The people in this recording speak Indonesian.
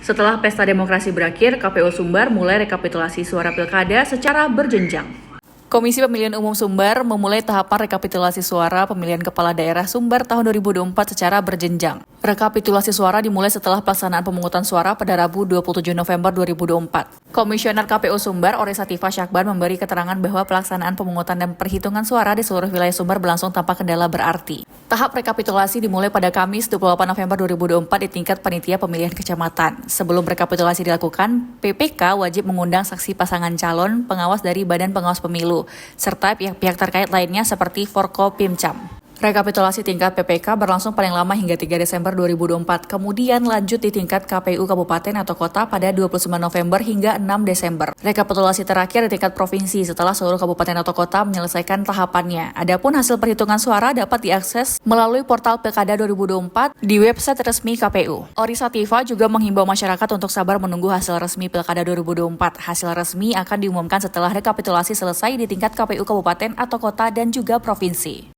Setelah pesta demokrasi berakhir, KPU Sumbar mulai rekapitulasi suara pilkada secara berjenjang. Komisi Pemilihan Umum Sumbar memulai tahapan rekapitulasi suara pemilihan kepala daerah Sumbar tahun 2024 secara berjenjang. Rekapitulasi suara dimulai setelah pelaksanaan pemungutan suara pada Rabu 27 November 2024. Komisioner KPU Sumbar, Ori Satifah Syakban, memberi keterangan bahwa pelaksanaan pemungutan dan perhitungan suara di seluruh wilayah Sumbar berlangsung tanpa kendala berarti. Tahap rekapitulasi dimulai pada Kamis 28 November 2024 di tingkat panitia pemilihan kecamatan. Sebelum rekapitulasi dilakukan, PPK wajib mengundang saksi pasangan calon, pengawas dari Badan Pengawas Pemilu, serta pihak-pihak terkait lainnya seperti Forkopimcam. Rekapitulasi tingkat PPK berlangsung paling lama hingga 3 Desember 2024, kemudian lanjut di tingkat KPU Kabupaten atau Kota pada 29 November hingga 6 Desember. Rekapitulasi terakhir di tingkat provinsi setelah seluruh kabupaten atau kota menyelesaikan tahapannya. Adapun hasil perhitungan suara dapat diakses melalui portal Pilkada 2024 di website resmi KPU. Ori Satifah juga menghimbau masyarakat untuk sabar menunggu hasil resmi Pilkada 2024. Hasil resmi akan diumumkan setelah rekapitulasi selesai di tingkat KPU Kabupaten atau Kota dan juga provinsi.